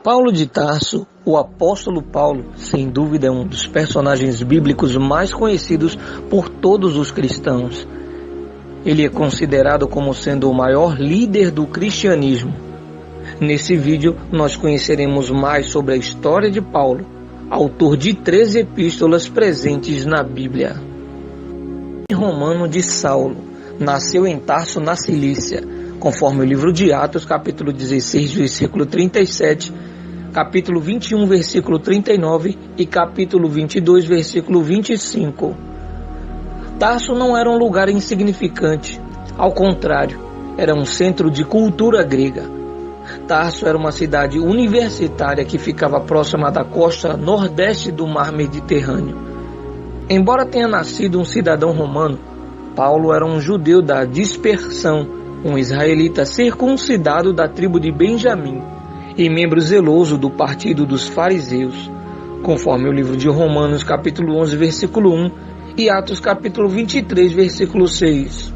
Paulo de Tarso, o apóstolo Paulo, sem dúvida é um dos personagens bíblicos mais conhecidos por todos os cristãos. Ele é considerado como sendo o maior líder do cristianismo. Nesse vídeo nós conheceremos mais sobre a história de Paulo, autor de 13 epístolas presentes na Bíblia. Romano de Saulo, nasceu em Tarso, na Cilícia, conforme o livro de Atos, capítulo 16, versículo 37, capítulo 21, versículo 39 e capítulo 22, versículo 25. Tarso não era um lugar insignificante, ao contrário, era um centro de cultura grega. Tarso era uma cidade universitária que ficava próxima da costa nordeste do mar Mediterrâneo. Embora tenha nascido um cidadão romano, Paulo era um judeu da dispersão, um israelita circuncidado da tribo de Benjamim e membro zeloso do partido dos fariseus, conforme o livro de Romanos capítulo 11, versículo 1 e Atos capítulo 23, versículo 6.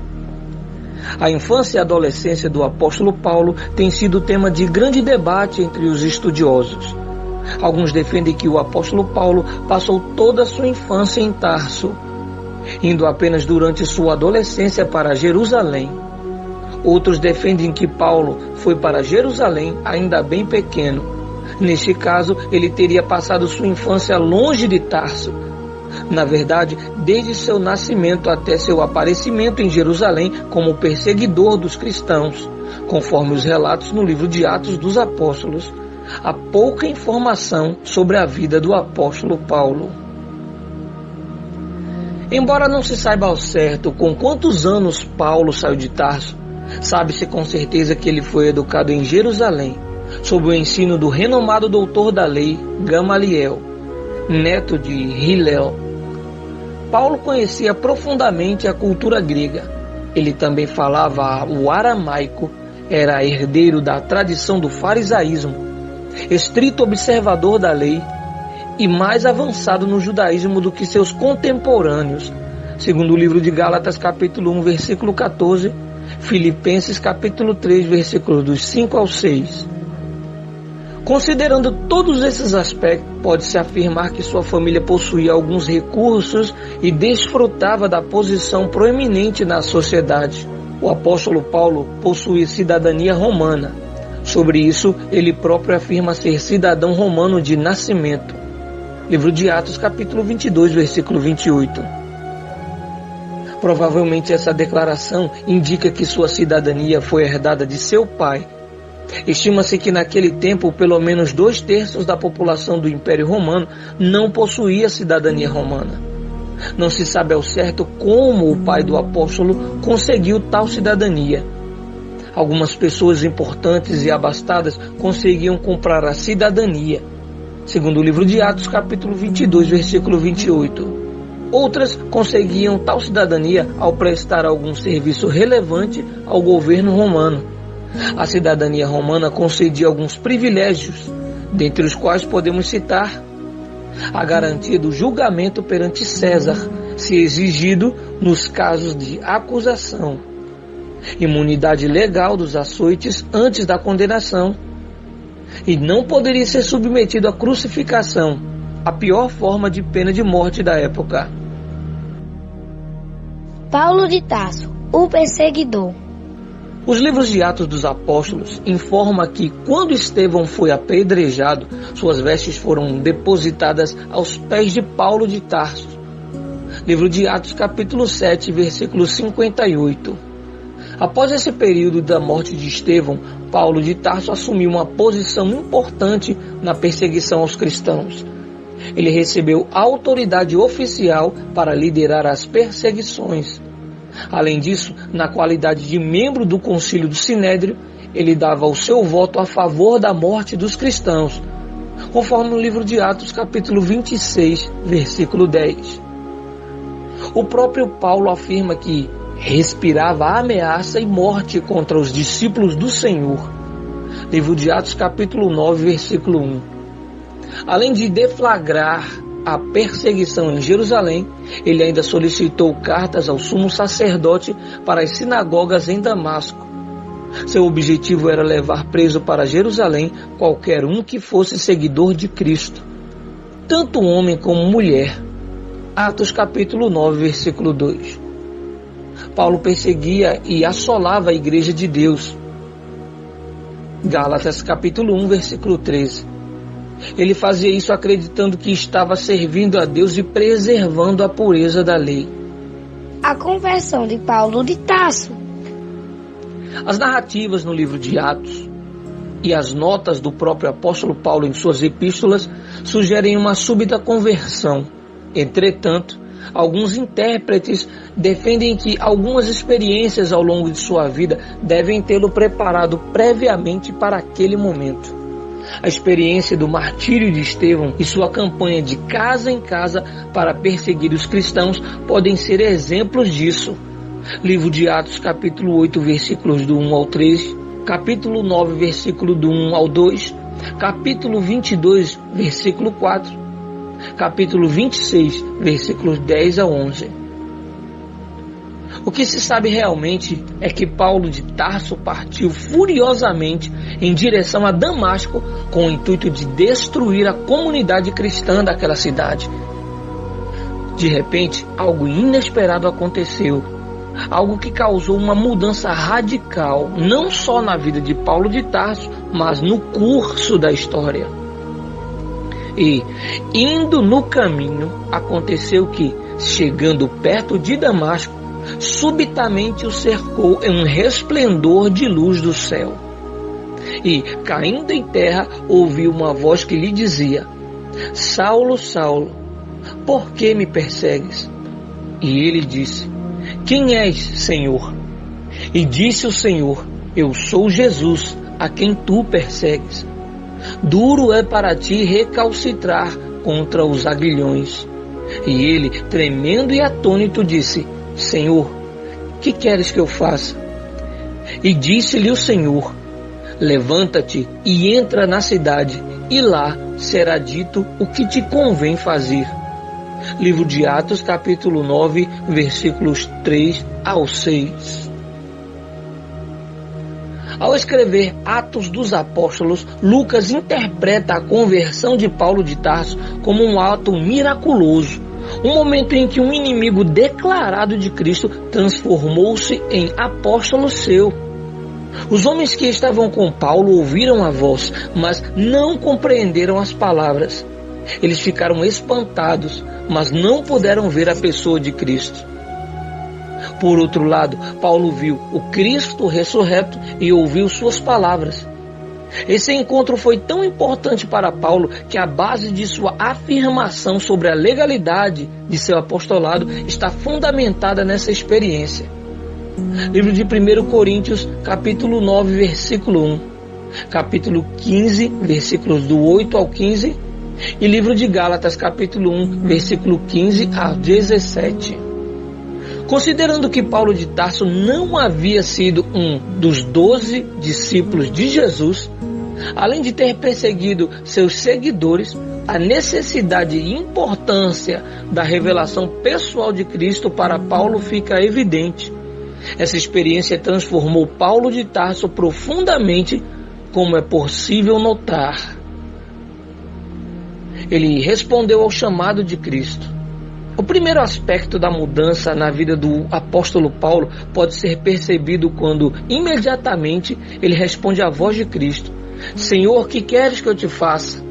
A infância e adolescência do apóstolo Paulo tem sido tema de grande debate entre os estudiosos. Alguns defendem que o apóstolo Paulo passou toda a sua infância em Tarso, indo apenas durante sua adolescência para Jerusalém. Outros defendem que Paulo foi para Jerusalém ainda bem pequeno. Neste caso, ele teria passado sua infância longe de Tarso. Na verdade, desde seu nascimento até seu aparecimento em Jerusalém como perseguidor dos cristãos, conforme os relatos no livro de Atos dos Apóstolos, há pouca informação sobre a vida do apóstolo Paulo. Embora não se saiba ao certo com quantos anos Paulo saiu de Tarso, sabe-se com certeza que ele foi educado em Jerusalém, sob o ensino do renomado doutor da lei, Gamaliel, neto de Hilel. Paulo conhecia profundamente a cultura grega. Ele também falava o aramaico, era herdeiro da tradição do farisaísmo, estrito observador da lei e mais avançado no judaísmo do que seus contemporâneos, segundo o livro de Gálatas capítulo 1, versículo 14, Filipenses capítulo 3, versículos dos 5 ao 6. Considerando todos esses aspectos, pode-se afirmar que sua família possuía alguns recursos e desfrutava da posição proeminente na sociedade. O apóstolo Paulo possuía cidadania romana. Sobre isso, ele próprio afirma ser cidadão romano de nascimento. Livro de Atos capítulo 22, versículo 28. Provavelmente essa declaração indica que sua cidadania foi herdada de seu pai. Estima-se que naquele tempo pelo menos 2/3 da população do Império Romano não possuía cidadania romana. Não se sabe ao certo como o pai do apóstolo conseguiu tal cidadania. Algumas pessoas importantes e abastadas conseguiam comprar a cidadania, segundo o livro de Atos capítulo 22, versículo 28. Outras conseguiam tal cidadania ao prestar algum serviço relevante ao governo romano. A cidadania romana concedia alguns privilégios, dentre os quais podemos citar a garantia do julgamento perante César, se exigido nos casos de acusação, imunidade legal dos açoites antes da condenação, e não poderia ser submetido à crucificação, a pior forma de pena de morte da época. Paulo de Tarso, o perseguidor. Os livros de Atos dos Apóstolos informam que quando Estevão foi apedrejado, suas vestes foram depositadas aos pés de Paulo de Tarso. Livro de Atos capítulo 7, versículo 58. Após esse período da morte de Estevão, Paulo de Tarso assumiu uma posição importante na perseguição aos cristãos. Ele recebeu autoridade oficial para liderar as perseguições. Além disso, na qualidade de membro do concílio do Sinédrio, ele dava o seu voto a favor da morte dos cristãos, conforme o livro de Atos capítulo 26, versículo 10. O próprio Paulo afirma que respirava ameaça e morte contra os discípulos do Senhor. Livro de Atos capítulo 9, versículo 1. Além de deflagrar a perseguição em Jerusalém, ele ainda solicitou cartas ao sumo sacerdote para as sinagogas em Damasco. Seu objetivo era levar preso para Jerusalém qualquer um que fosse seguidor de Cristo, tanto homem como mulher. Atos capítulo 9, versículo 2. Paulo perseguia e assolava a igreja de Deus. Gálatas capítulo 1, versículo 13. Ele fazia isso acreditando que estava servindo a Deus e preservando a pureza da lei. A conversão de Paulo de Tarso. As narrativas no livro de Atos e as notas do próprio apóstolo Paulo em suas epístolas sugerem uma súbita conversão. Entretanto, alguns intérpretes defendem que algumas experiências ao longo de sua vida devem tê-lo preparado previamente para aquele momento. A experiência do martírio de Estevão e sua campanha de casa em casa para perseguir os cristãos podem ser exemplos disso. Livro de Atos, capítulo 8, versículos do 1 ao 3, capítulo 9, versículo do 1 ao 2, capítulo 22, versículo 4, capítulo 26, versículos 10 a 11. O que se sabe realmente é que Paulo de Tarso partiu furiosamente em direção a Damasco com o intuito de destruir a comunidade cristã daquela cidade. De repente, algo inesperado aconteceu, algo que causou uma mudança radical, não só na vida de Paulo de Tarso, mas no curso da história. E, indo no caminho, aconteceu que, chegando perto de Damasco, subitamente o cercou um resplendor de luz do céu. E, caindo em terra, ouviu uma voz que lhe dizia: Saulo, Saulo, por que me persegues? E ele disse: Quem és, Senhor? E disse o Senhor: Eu sou Jesus, a quem tu persegues. Duro é para ti recalcitrar contra os aguilhões. E ele, tremendo e atônito, disse: Senhor, que queres que eu faça? E disse-lhe o Senhor: Levanta-te e entra na cidade, e lá será dito o que te convém fazer. Livro de Atos, capítulo 9, versículos 3 ao 6. Ao escrever Atos dos Apóstolos, Lucas interpreta a conversão de Paulo de Tarso como um ato miraculoso, um momento em que um inimigo declarado de Cristo transformou-se em apóstolo seu. Os homens que estavam com Paulo ouviram a voz, mas não compreenderam as palavras. Eles ficaram espantados, mas não puderam ver a pessoa de Cristo. Por outro lado, Paulo viu o Cristo ressurreto e ouviu suas palavras. Esse encontro foi tão importante para Paulo que a base de sua afirmação sobre a legalidade de seu apostolado está fundamentada nessa experiência. Livro de 1 Coríntios, capítulo 9, versículo 1, capítulo 15, versículos do 8 ao 15, e livro de Gálatas, capítulo 1, versículo 15 a 17. Considerando que Paulo de Tarso não havia sido um dos 12 discípulos de Jesus, além de ter perseguido seus seguidores, a necessidade e importância da revelação pessoal de Cristo para Paulo fica evidente. Essa experiência transformou Paulo de Tarso profundamente, como é possível notar. Ele respondeu ao chamado de Cristo. O primeiro aspecto da mudança na vida do apóstolo Paulo pode ser percebido quando, imediatamente, ele responde à voz de Cristo: Senhor, que queres que eu te faça?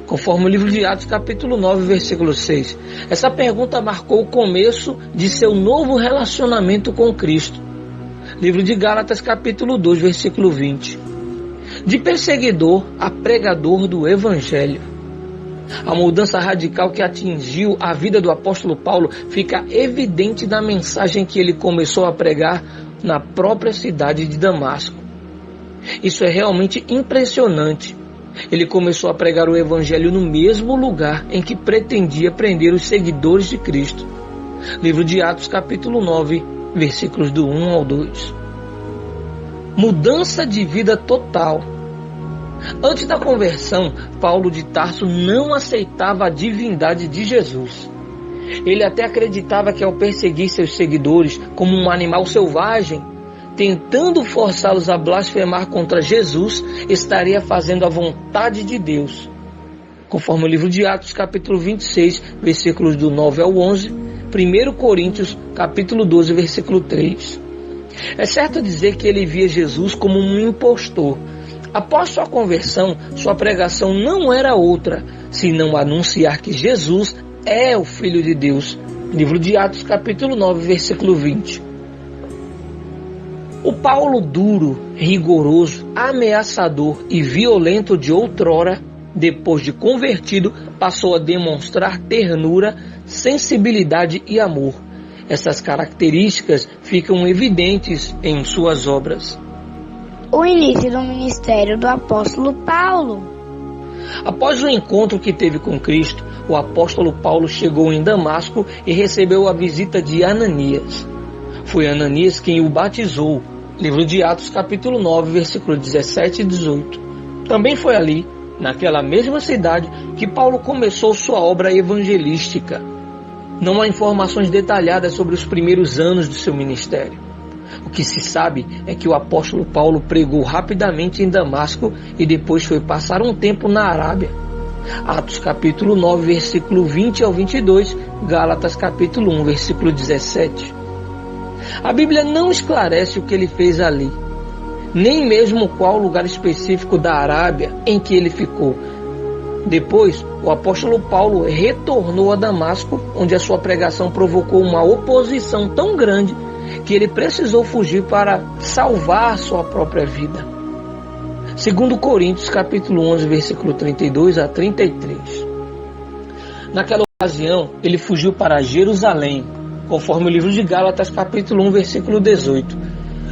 Conforme o livro de Atos, capítulo 9, versículo 6. Essa pergunta marcou o começo de seu novo relacionamento com Cristo. Livro de Gálatas, capítulo 2, versículo 20. De perseguidor a pregador do Evangelho. A mudança radical que atingiu a vida do apóstolo Paulo fica evidente na mensagem que ele começou a pregar na própria cidade de Damasco. Isso é realmente impressionante. Ele começou a pregar o Evangelho no mesmo lugar em que pretendia prender os seguidores de Cristo. Livro de Atos, capítulo 9, versículos do 1 ao 2. Mudança de vida total. Antes da conversão, Paulo de Tarso não aceitava a divindade de Jesus. Ele até acreditava que ao perseguir seus seguidores como um animal selvagem, tentando forçá-los a blasfemar contra Jesus, estaria fazendo a vontade de Deus. Conforme o livro de Atos, capítulo 26, versículos do 9 ao 11, 1 Coríntios, capítulo 12, versículo 3. É certo dizer que ele via Jesus como um impostor. Após sua conversão, sua pregação não era outra, senão anunciar que Jesus é o Filho de Deus. Livro de Atos, capítulo 9, versículo 20. O Paulo duro, rigoroso, ameaçador e violento de outrora, depois de convertido, passou a demonstrar ternura, sensibilidade e amor. Essas características ficam evidentes em suas obras. O início do ministério do apóstolo Paulo. Após o encontro que teve com Cristo, o apóstolo Paulo chegou em Damasco e recebeu a visita de Ananias. Foi Ananias quem o batizou. Livro de Atos, capítulo 9, versículo 17 e 18. Também foi ali, naquela mesma cidade, que Paulo começou sua obra evangelística. Não há informações detalhadas sobre os primeiros anos do seu ministério. O que se sabe é que o apóstolo Paulo pregou rapidamente em Damasco e depois foi passar um tempo na Arábia. Atos capítulo 9, versículo 20 ao 22, Gálatas capítulo 1, versículo 17. A Bíblia não esclarece o que ele fez ali, nem mesmo qual lugar específico da Arábia em que ele ficou. Depois, o apóstolo Paulo retornou a Damasco, onde a sua pregação provocou uma oposição tão grande que ele precisou fugir para salvar sua própria vida. Segundo Coríntios, capítulo 11, versículo 32 a 33. Naquela ocasião, ele fugiu para Jerusalém, conforme o livro de Gálatas, capítulo 1, versículo 18.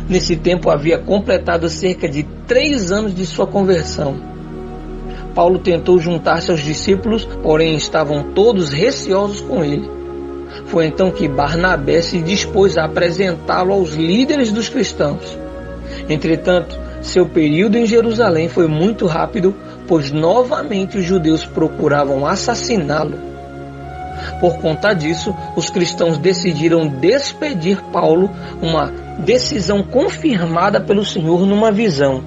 Nesse tempo havia completado cerca de 3 anos de sua conversão. Paulo tentou juntar-se aos discípulos, porém estavam todos receosos com ele. Foi então que Barnabé se dispôs a apresentá-lo aos líderes dos cristãos. Entretanto, seu período em Jerusalém foi muito rápido, pois novamente os judeus procuravam assassiná-lo. Por conta disso, os cristãos decidiram despedir Paulo, uma decisão confirmada pelo Senhor numa visão,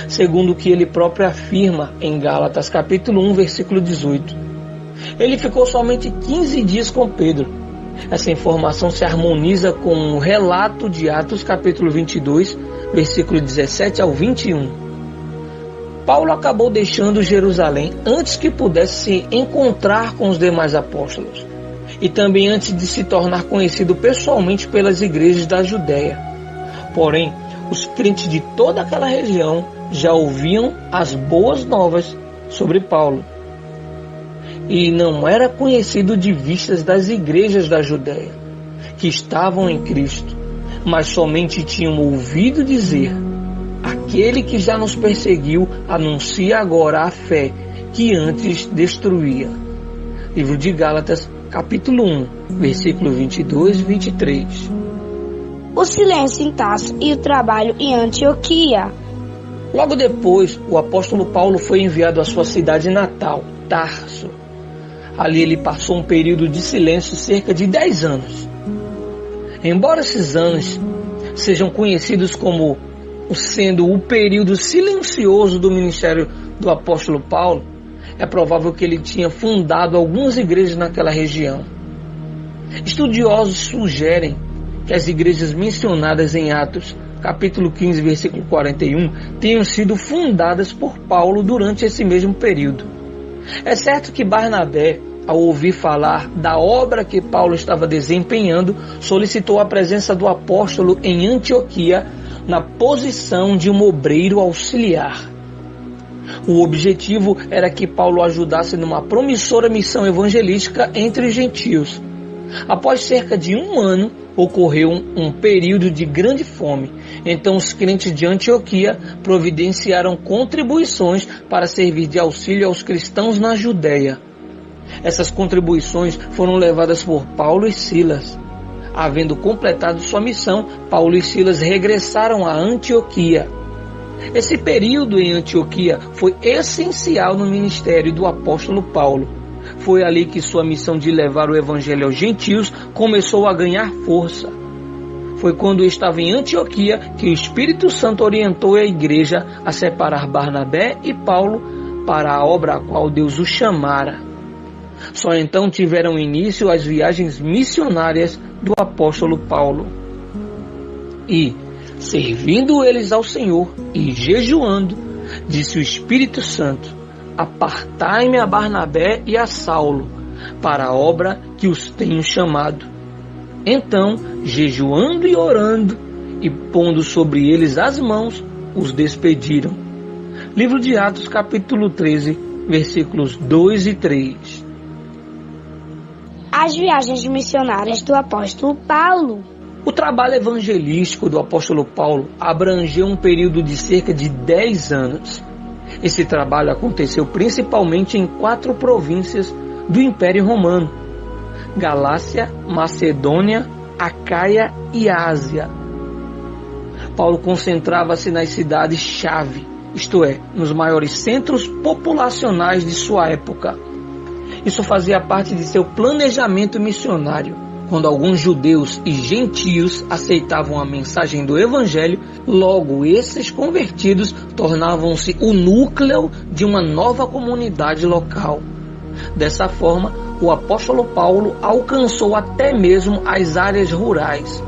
segundo o que ele próprio afirma em Gálatas capítulo 1, versículo 18. Ele ficou somente 15 dias com Pedro. Essa informação se harmoniza com o relato de Atos capítulo 22, versículo 17 ao 21. Paulo acabou deixando Jerusalém antes que pudesse se encontrar com os demais apóstolos, e também antes de se tornar conhecido pessoalmente pelas igrejas da Judéia. Porém, os crentes de toda aquela região já ouviam as boas novas sobre Paulo, e não era conhecido de vistas das igrejas da Judéia, que estavam em Cristo, mas somente tinham ouvido dizer: aquele que já nos perseguiu anuncia agora a fé que antes destruía. Livro de Gálatas, capítulo 1, versículo 22 e 23. O silêncio em Tarso e o trabalho em Antioquia. Logo depois, o apóstolo Paulo foi enviado à sua cidade natal, Tarso. Ali ele passou um período de silêncio cerca de 10 anos. Embora esses anos sejam conhecidos como sendo o período silencioso do ministério do apóstolo Paulo, é provável que ele tinha fundado algumas igrejas naquela região. Estudiosos sugerem que as igrejas mencionadas em Atos, capítulo 15, versículo 41, tenham sido fundadas por Paulo durante esse mesmo período. É certo que Barnabé, ao ouvir falar da obra que Paulo estava desempenhando, solicitou a presença do apóstolo em Antioquia na posição de um obreiro auxiliar. O objetivo era que Paulo ajudasse numa promissora missão evangelística entre os gentios. Após cerca de 1 ano, ocorreu um período de grande fome. Então os crentes de Antioquia providenciaram contribuições para servir de auxílio aos cristãos na Judéia. Essas contribuições foram levadas por Paulo e Silas. Havendo completado sua missão, Paulo e Silas regressaram a Antioquia. Esse período em Antioquia foi essencial no ministério do apóstolo Paulo. Foi ali que sua missão de levar o evangelho aos gentios começou a ganhar força. Foi quando estava em Antioquia que o Espírito Santo orientou a igreja a separar Barnabé e Paulo para a obra a qual Deus os chamara. Só então tiveram início as viagens missionárias do apóstolo Paulo. E, servindo eles ao Senhor e jejuando, disse o Espírito Santo: apartai-me a Barnabé e a Saulo para a obra que os tenho chamado. Então, jejuando e orando, e pondo sobre eles as mãos, os despediram. Livro de Atos, capítulo 13, versículos 2 e 3. As viagens missionárias do apóstolo Paulo. O trabalho evangelístico do apóstolo Paulo abrangeu um período de cerca de 10 anos. Esse trabalho aconteceu principalmente em 4 províncias do Império Romano: Galácia, Macedônia, Acaia e Ásia. Paulo concentrava-se nas cidades-chave, isto é, nos maiores centros populacionais de sua época. Isso fazia parte de seu planejamento missionário. Quando alguns judeus e gentios aceitavam a mensagem do Evangelho, logo esses convertidos tornavam-se o núcleo de uma nova comunidade local. Dessa forma, o apóstolo Paulo alcançou até mesmo as áreas rurais.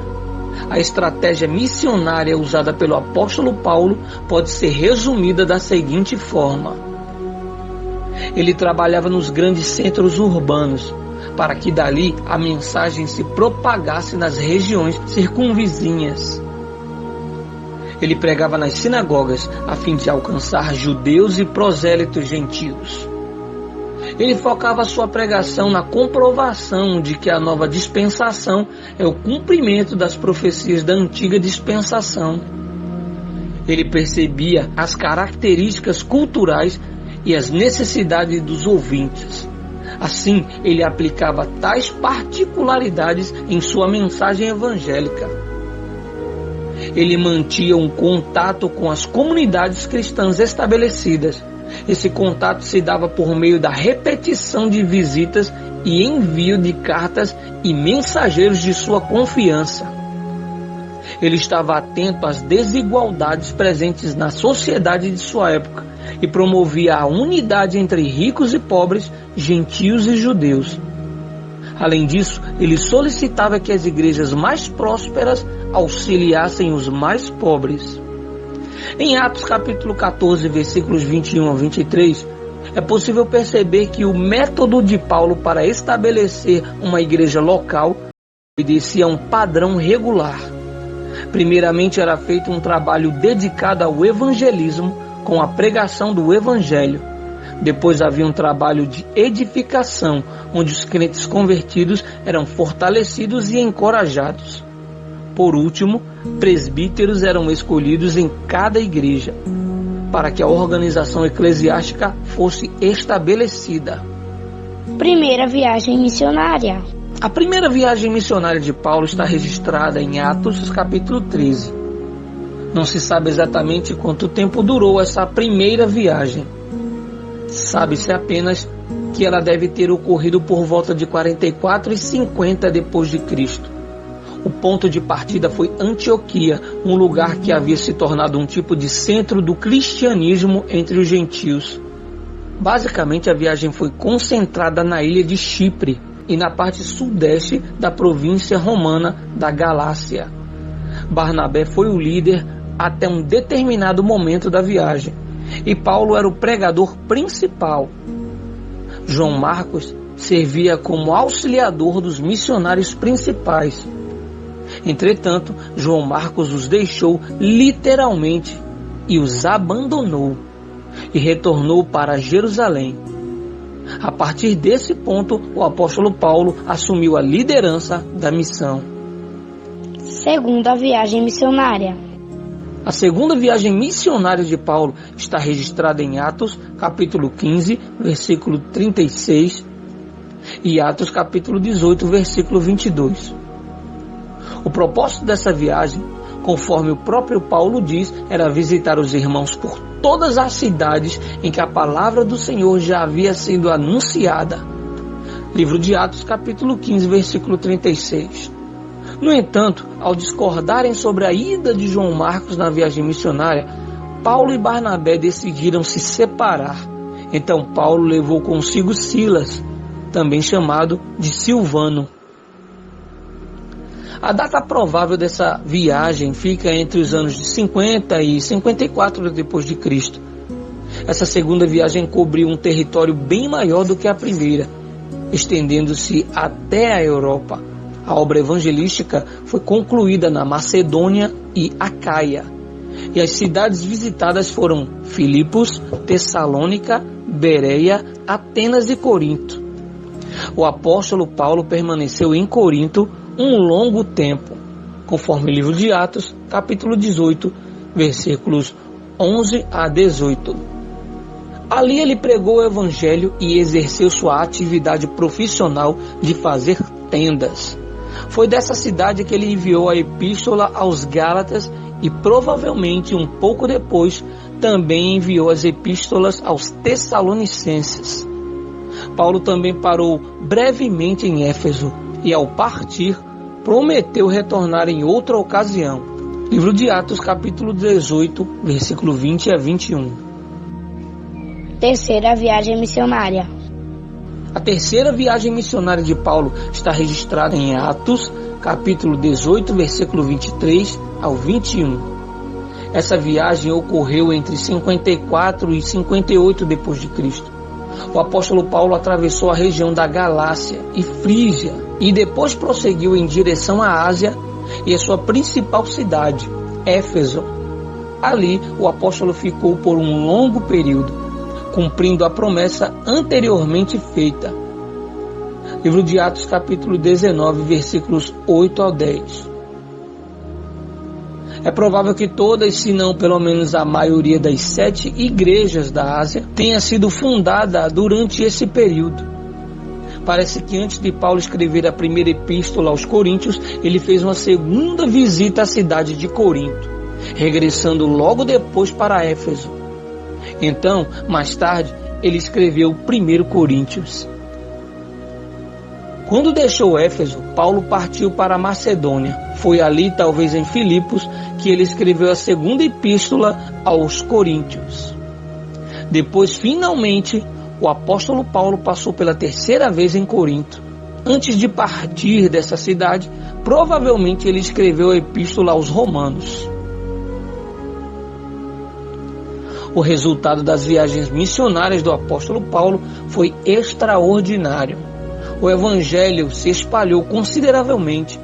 A estratégia missionária usada pelo apóstolo Paulo pode ser resumida da seguinte forma: ele trabalhava nos grandes centros urbanos, para que dali a mensagem se propagasse nas regiões circunvizinhas. Ele pregava nas sinagogas a fim de alcançar judeus e prosélitos gentios. Ele focava sua pregação na comprovação de que a nova dispensação é o cumprimento das profecias da antiga dispensação. Ele percebia as características culturais e as necessidades dos ouvintes. Assim, ele aplicava tais particularidades em sua mensagem evangélica. Ele mantinha um contato com as comunidades cristãs estabelecidas. Esse contato se dava por meio da repetição de visitas e envio de cartas e mensageiros de sua confiança. Ele estava atento às desigualdades presentes na sociedade de sua época e promovia a unidade entre ricos e pobres, gentios e judeus. Além disso, ele solicitava que as igrejas mais prósperas auxiliassem os mais pobres. Em Atos capítulo 14, versículos 21 a 23, é possível perceber que o método de Paulo para estabelecer uma igreja local obedecia a um padrão regular. Primeiramente era feito um trabalho dedicado ao evangelismo com a pregação do evangelho. Depois havia um trabalho de edificação, onde os crentes convertidos eram fortalecidos e encorajados. Por último, presbíteros eram escolhidos em cada igreja, para que a organização eclesiástica fosse estabelecida. Primeira viagem missionária. A primeira viagem missionária de Paulo está registrada em Atos capítulo 13. Não se sabe exatamente quanto tempo durou essa primeira viagem. Sabe-se apenas que ela deve ter ocorrido por volta de 44 e 50 depois de Cristo. O ponto de partida foi Antioquia, um lugar que havia se tornado um tipo de centro do cristianismo entre os gentios. Basicamente, a viagem foi concentrada na ilha de Chipre e na parte sudeste da província romana da Galácia. Barnabé foi o líder até um determinado momento da viagem, e Paulo era o pregador principal. João Marcos servia como auxiliador dos missionários principais. Entretanto, João Marcos os deixou literalmente e os abandonou e retornou para Jerusalém. A partir desse ponto, o apóstolo Paulo assumiu a liderança da missão. Segunda viagem missionária. A segunda viagem missionária de Paulo está registrada em Atos, capítulo 15, versículo 36 e Atos, capítulo 18, versículo 22. O propósito dessa viagem, conforme o próprio Paulo diz, era visitar os irmãos por todas as cidades em que a palavra do Senhor já havia sido anunciada. Livro de Atos, capítulo 15, versículo 36. No entanto, ao discordarem sobre a ida de João Marcos na viagem missionária, Paulo e Barnabé decidiram se separar. Então Paulo levou consigo Silas, também chamado de Silvano. A data provável dessa viagem fica entre os anos de 50 e 54 depois de Cristo. Essa segunda viagem cobriu um território bem maior do que a primeira, estendendo-se até a Europa. A obra evangelística foi concluída na Macedônia e Acaia, e as cidades visitadas foram Filipos, Tessalônica, Bereia, Atenas e Corinto. O apóstolo Paulo permaneceu em Corinto um longo tempo, conforme o livro de Atos, capítulo 18, versículos 11 a 18. Ali ele pregou o evangelho e exerceu sua atividade profissional de fazer tendas. Foi dessa cidade que ele enviou a epístola aos Gálatas e provavelmente um pouco depois também enviou as epístolas aos Tessalonicenses. Paulo também parou brevemente em Éfeso e, ao partir, prometeu retornar em outra ocasião. Livro de Atos, capítulo 18, versículo 20 a 21. Terceira viagem missionária. A terceira viagem missionária de Paulo está registrada em Atos, capítulo 18, versículo 23 ao 21. Essa viagem ocorreu entre 54 e 58 depois de Cristo. O apóstolo Paulo atravessou a região da Galácia e Frígia e depois prosseguiu em direção à Ásia e a sua principal cidade, Éfeso. Ali o apóstolo ficou por um longo período, cumprindo a promessa anteriormente feita. Livro de Atos, capítulo 19, versículos 8 ao 10. É provável que todas, se não pelo menos a maioria das 7 igrejas da Ásia, tenha sido fundada durante esse período. Parece que antes de Paulo escrever a primeira epístola aos Coríntios, ele fez uma segunda visita à cidade de Corinto, regressando logo depois para Éfeso. Então, mais tarde, ele escreveu 1 Coríntios. Quando deixou Éfeso, Paulo partiu para a Macedônia. Foi ali, talvez em Filipos, que ele escreveu a segunda epístola aos Coríntios. Depois, finalmente, o apóstolo Paulo passou pela terceira vez em Corinto. Antes de partir dessa cidade, provavelmente ele escreveu a epístola aos Romanos. O resultado das viagens missionárias do apóstolo Paulo foi extraordinário. O evangelho se espalhou consideravelmente.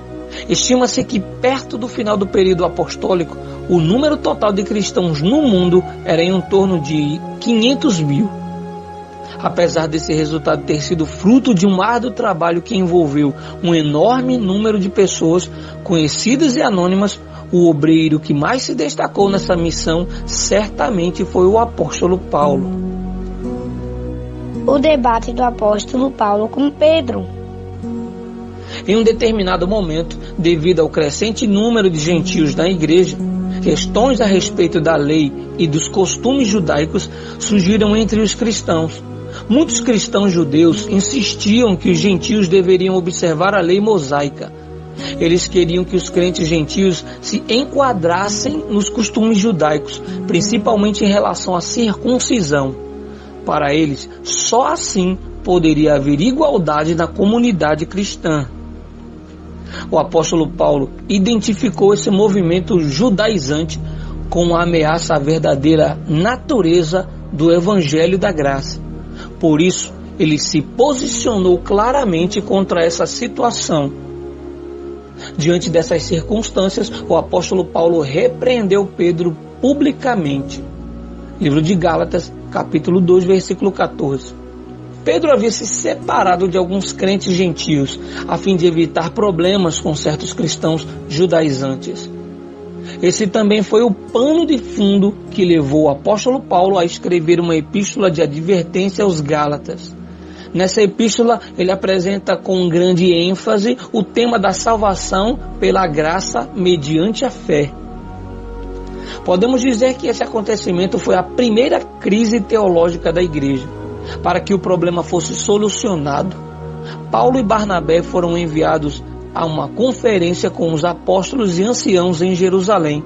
Estima-se que perto do final do período apostólico, o número total de cristãos no mundo era em torno de 500 mil. Apesar desse resultado ter sido fruto de um árduo trabalho que envolveu um enorme número de pessoas conhecidas e anônimas, o obreiro que mais se destacou nessa missão certamente foi o apóstolo Paulo. O debate do apóstolo Paulo com Pedro. Em um determinado momento, devido ao crescente número de gentios na igreja, questões a respeito da lei e dos costumes judaicos surgiram entre os cristãos. Muitos cristãos judeus insistiam que os gentios deveriam observar a lei mosaica. Eles queriam que os crentes gentios se enquadrassem nos costumes judaicos, principalmente em relação à circuncisão. Para eles, só assim poderia haver igualdade na comunidade cristã. O apóstolo Paulo identificou esse movimento judaizante com a ameaça à verdadeira natureza do Evangelho da Graça. Por isso, ele se posicionou claramente contra essa situação. Diante dessas circunstâncias, o apóstolo Paulo repreendeu Pedro publicamente. Livro de Gálatas, capítulo 2, versículo 14. Pedro havia se separado de alguns crentes gentios, a fim de evitar problemas com certos cristãos judaizantes. Esse também foi o pano de fundo que levou o apóstolo Paulo a escrever uma epístola de advertência aos Gálatas. Nessa epístola, ele apresenta com grande ênfase o tema da salvação pela graça mediante a fé. Podemos dizer que esse acontecimento foi a primeira crise teológica da igreja. Para que o problema fosse solucionado, Paulo e Barnabé foram enviados a uma conferência com os apóstolos e anciãos em Jerusalém.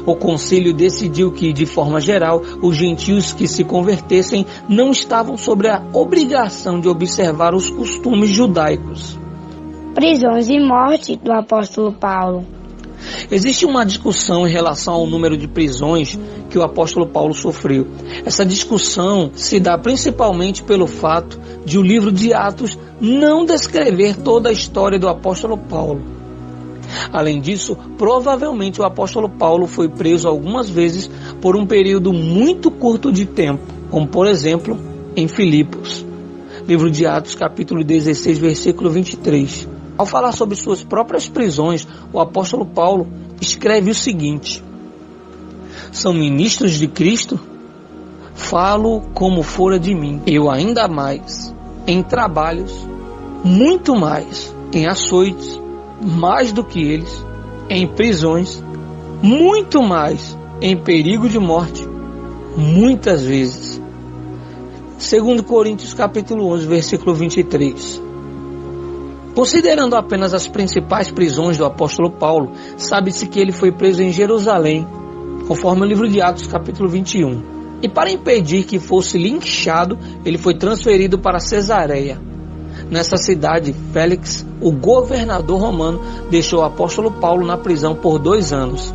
O concílio decidiu que, de forma geral, os gentios que se convertessem não estavam sob a obrigação de observar os costumes judaicos. Prisões e morte do apóstolo Paulo. Existe uma discussão em relação ao número de prisões que o apóstolo Paulo sofreu. Essa discussão se dá principalmente pelo fato de o livro de Atos não descrever toda a história do apóstolo Paulo. Além disso, provavelmente o apóstolo Paulo foi preso algumas vezes por um período muito curto de tempo, como por exemplo em Filipos. Livro de Atos, capítulo 16, versículo 23. Ao falar sobre suas próprias prisões, o apóstolo Paulo escreve o seguinte: são ministros de Cristo? Falo como fora de mim, eu ainda mais, em trabalhos, muito mais, em açoites, mais do que eles, em prisões, muito mais, em perigo de morte, muitas vezes. 2 Coríntios capítulo 11, versículo 23. Considerando apenas as principais prisões do apóstolo Paulo, sabe-se que ele foi preso em Jerusalém, conforme o livro de Atos capítulo 21. E para impedir que fosse linchado, ele foi transferido para Cesareia. Nessa cidade, Félix, o governador romano, deixou o apóstolo Paulo na prisão por 2 anos.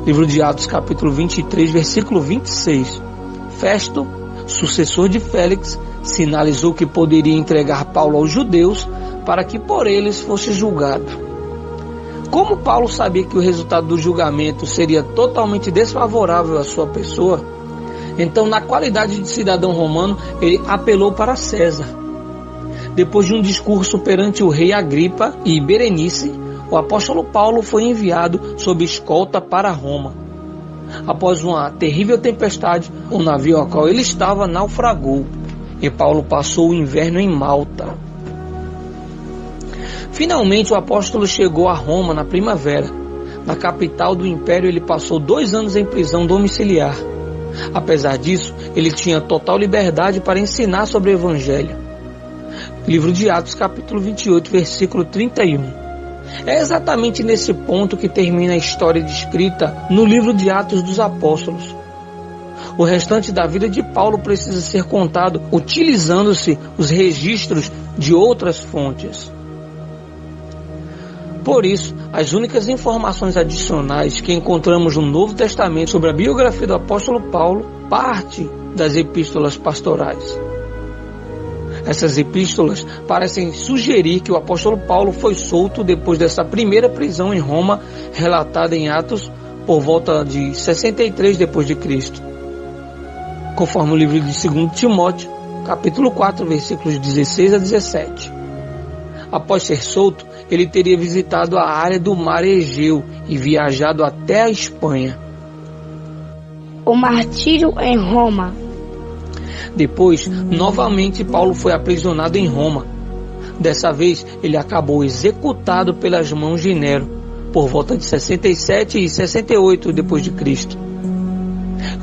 Livro de Atos, capítulo 23, versículo 26. Festo, sucessor de Félix, sinalizou que poderia entregar Paulo aos judeus para que por eles fosse julgado. Como Paulo sabia que o resultado do julgamento seria totalmente desfavorável à sua pessoa, então, na qualidade de cidadão romano, ele apelou para César. Depois de um discurso perante o rei Agripa e Berenice, o apóstolo Paulo foi enviado sob escolta para Roma. Após uma terrível tempestade, o navio ao qual ele estava naufragou, e Paulo passou o inverno em Malta. Finalmente o apóstolo chegou a Roma na primavera. Na capital do império ele passou 2 anos em prisão domiciliar. Apesar disso, ele tinha total liberdade para ensinar sobre o Evangelho. Livro de Atos, capítulo 28, versículo 31. É exatamente nesse ponto que termina a história descrita no livro de Atos dos Apóstolos. O restante da vida de Paulo precisa ser contado utilizando-se os registros de outras fontes. Por isso, as únicas informações adicionais que encontramos no Novo Testamento sobre a biografia do apóstolo Paulo parte das epístolas pastorais. Essas epístolas parecem sugerir que o apóstolo Paulo foi solto depois dessa primeira prisão em Roma, relatada em Atos por volta de 63 d.C., conforme o livro de 2 Timóteo, capítulo 4, versículos 16 a 17. Após ser solto, ele teria visitado a área do Mar Egeu e viajado até a Espanha. O martírio em Roma. Depois, novamente, Paulo foi aprisionado em Roma. Dessa vez, ele acabou executado pelas mãos de Nero, por volta de 67 e 68 d.C.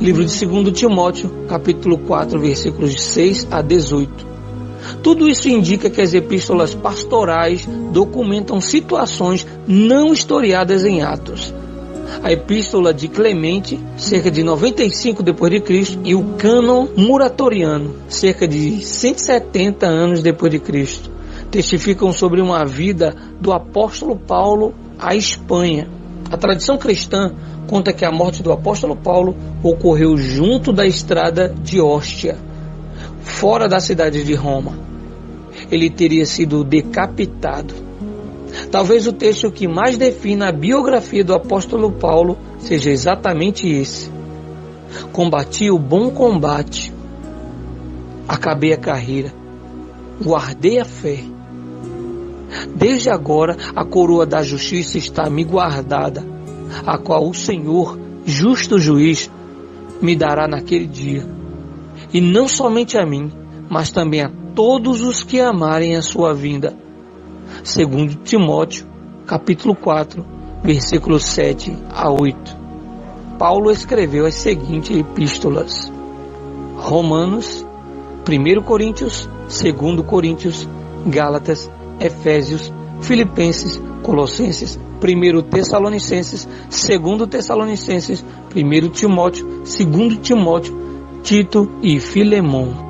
Livro de 2 Timóteo, capítulo 4, versículos de 6 a 18. Tudo isso indica que as epístolas pastorais documentam situações não historiadas em Atos. A epístola de Clemente, cerca de 95 d.C., e o cânon muratoriano, cerca de 170 anos depois de Cristo, testificam sobre uma vida do apóstolo Paulo à Espanha. A tradição cristã conta que a morte do apóstolo Paulo ocorreu junto da estrada de Óstia, fora da cidade de Roma. Ele teria sido decapitado. Talvez o texto que mais defina a biografia do apóstolo Paulo seja exatamente esse. Combati o bom combate, acabei a carreira, guardei a fé. Desde agora a coroa da justiça está me guardada, a qual o Senhor, justo juiz, me dará naquele dia. E não somente a mim, mas também a todos os que amarem a sua vinda. 2 Timóteo, capítulo 4, versículos 7 a 8. Paulo escreveu as seguintes epístolas: Romanos, 1 Coríntios, 2 Coríntios, Gálatas, Efésios, Filipenses, Colossenses, 1 Tessalonicenses, 2 Tessalonicenses, 1 Timóteo, 2 Timóteo, Tito e Filemão.